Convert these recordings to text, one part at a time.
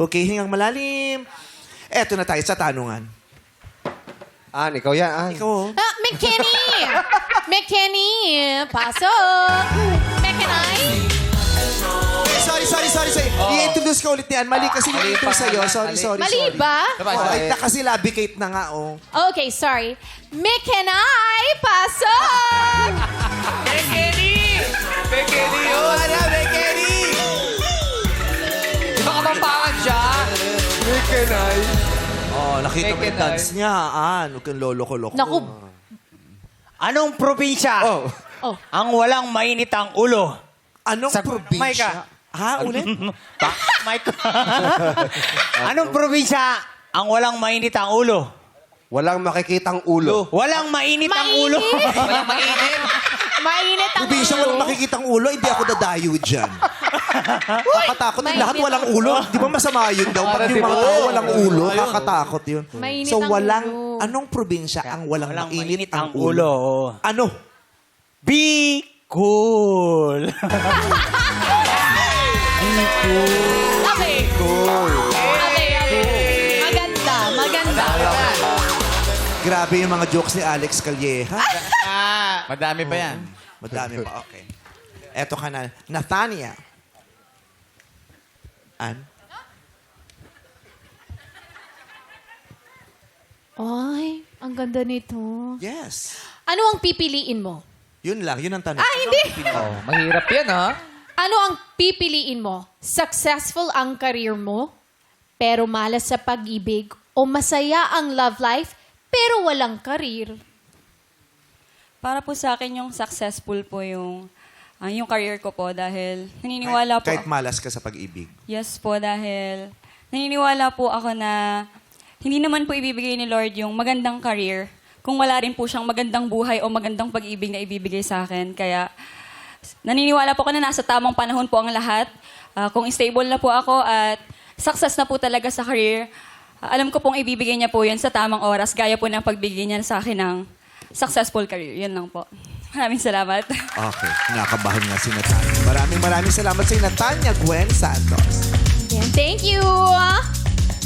Okay, hingang malalim. Eto na tayo sa tanungan. Ikaw yan, Ikaw, oh. McKenny! McKenny! Pasok! McKenny! Sorry. I-introduce ka ulit ni Ann. Mali kasi yung intro sa'yo. Sorry. Mali ba? Ay, kasi labicate na nga, oh. Okay, sorry. McKenny! Pasok! Bekeni! Bekeni yun! Wala, Bekeni! Di ba kapampangan siya? Oh, nakita mo yung Bekeni. dance niya, Ann. Huwag kang lolo-koloko. Naku. Anong probinsya Oh. ang walang mainit ang ulo? Anong probinsya? Micah. Ha, ulit? Mike. Anong probinsya ang walang mainit ang ulo? Walang makikitang ulo. Walang mainit ang ulo. Walang mainit. Mainit ang Probinsya ulo. walang makikitang ulo, hindi ako dadayo dyan. Kakatakot yung lahat walang ulo. Di ba masama yun daw? Pag yung mga tao walang ulo, kakatakot yun. Mainit So ang walang, ulo. anong probinsya ang walang mainit ang ulo. ulo? Ano? Be cool. Okay. Maganda. Grabe yung mga jokes ni Alex Calleja. Madami pa yan. Madami pa, okay. Eto ka na. Nathania. Ann? Ay, ang ganda nito. Yes. Ano ang pipiliin mo? Yun lang, yun ang tanong. Hindi. Oh, mahirap yan, ha? Ano ang pipiliin mo? Successful ang career mo, pero malas sa pag-ibig, o masaya ang love life, pero walang career? Para po sa akin yung successful po yung career ko po dahil naniniwala po Kahit malas ka sa pag-ibig. Yes po dahil naniniwala po ako na hindi naman po ibibigay ni Lord yung magandang career kung wala rin po siyang magandang buhay o magandang pag-ibig na ibibigay sa akin. Kaya naniniwala po ako na nasa tamang panahon po ang lahat. Kung stable na po ako at success na po talaga sa career, alam ko pong ibibigay niya po yun sa tamang oras gaya po ng pagbigay niya sa akin ng successful career. Yun lang po. Maraming salamat. Okay. Nakakabahan nga si Natanya. Maraming salamat sa Natanya Gwen Santos. Yan, thank you!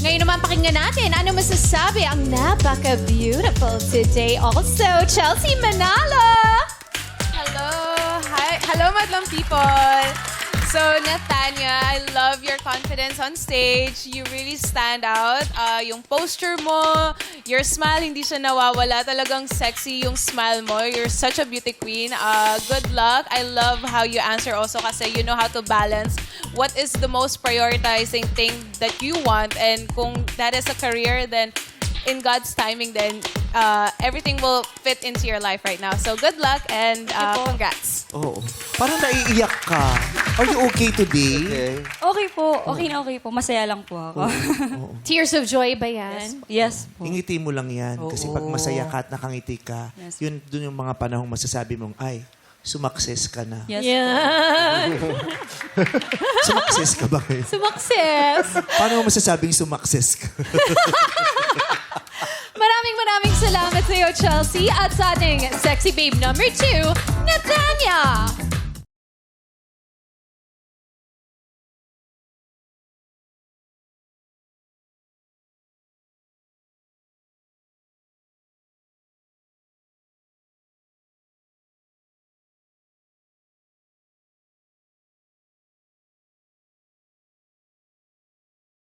Ngayon naman pakinggan natin ano masasabi ang napaka-beautiful today. Also, Chelsea Manalo! Hello. Hi. Hello, madlang people. So, Nathania, I love your confidence on stage. You really stand out. Yung posture mo, your smile, hindi siya nawawala. Talagang sexy yung smile mo. You're such a beauty queen. Good luck. I love how you answer also kasi you know how to balance what is the most prioritizing thing that you want. And kung that is a career, then in God's timing, then everything will fit into your life right now. So good luck and congrats. Oo. Parang naiiyak ka. Are you okay today? Okay po. Okay po. Masaya lang po ako. Tears of joy ba yan? Yes po. Ingiti mo lang yan. Kasi pag masaya ka at nakangiti ka, Yes. yun dun yung mga panahong masasabi mong, ay, sumakses ka na. Yes. Yan. Sumakses ka ba ngayon? Sumakses. Paano mo masasabing sumakses ka? Maraming salamat sa iyo, Chelsea, at sa ating sexy babe number 2, Nathania!